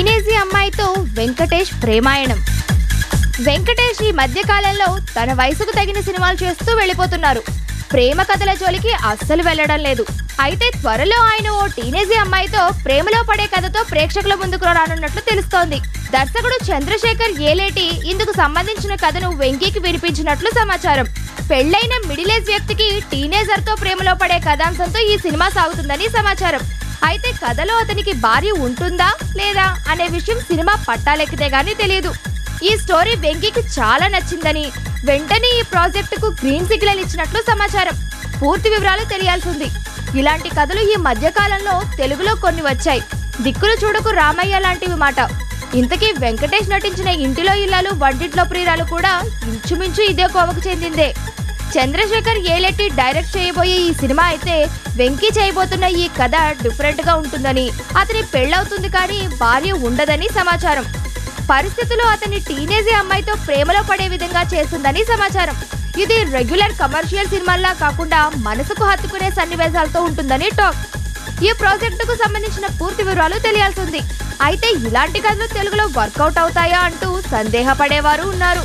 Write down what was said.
టీనేజీ అమ్మాయితో వెంకటేష్ ప్రేమాయణం. వెంకటేష్ ఈ మధ్య కాలంలో తన వయసుకు తగిన సినిమాలు చేస్తూ వెళ్ళిపోతున్నారు. ప్రేమ కథల జోలికి అస్సలు వెళ్లడం లేదు. అయితే త్వరలో ఆయన ఓ టీనేజీ అమ్మాయితో ప్రేమలో పడే కథతో ప్రేక్షకుల ముందుకు రానున్నట్లు తెలుస్తోంది. దర్శకుడు చంద్రశేఖర్ ఏలేటి ఇందుకు సంబంధించిన కథను వెంకీకి వినిపించినట్లు సమాచారం. పెళ్లైన మిడిల్ ఏజ్ వ్యక్తికి టీనేజర్ తో ప్రేమలో పడే కథాంశంతో ఈ సినిమా సాగుతుందని సమాచారం. అయితే కథలో అతనికి భార్య ఉంటుందా లేదా అనే విషయం సినిమా పట్టాలెక్కితే గానీ తెలియదు. ఈ స్టోరీ వెంకీకి చాలా నచ్చిందని, వెంటనే ఈ ప్రాజెక్టుకు గ్రీన్ సిగ్నల్ ఇచ్చినట్లు సమాచారం. పూర్తి వివరాలు తెలియాల్సింది. ఇలాంటి కథలు ఈ మధ్య కాలంలో తెలుగులో కొన్ని వచ్చాయి. దిక్కులు చూడకు రామయ్య లాంటివి మాట. ఇంతకీ వెంకటేష్ నటించిన ఇంటిలో ఇల్లాలు వంటింట్లో ప్రియురాలు కూడా ఇంచుమించు ఇదే కోవకు చెందిందే. చంద్రశేఖర్ ఏలేటి డైరెక్ట్ చేయబోయే ఈ సినిమా అయితే వెంకీ చేయబోతున్న ఈ కథ డిఫరెంట్ గా ఉంటుందని, అతని పెళ్ళవుతుంది కానీ భార్య ఉండదని సమాచారం. పరిస్థితులు అతని టీనేజీ అమ్మాయితో ప్రేమలో పడే విధంగా చేస్తుందని సమాచారం. ఇది రెగ్యులర్ కమర్షియల్ సినిమాల్లా కాకుండా మనసుకు హత్తుకునే సన్నివేశాలతో ఉంటుందని టాక్. ఈ ప్రాజెక్టుకు సంబంధించిన పూర్తి వివరాలు తెలియాల్సింది. అయితే ఇలాంటి కథలు తెలుగులో వర్కౌట్ అవుతాయా అంటూ సందేహపడేవారు ఉన్నారు.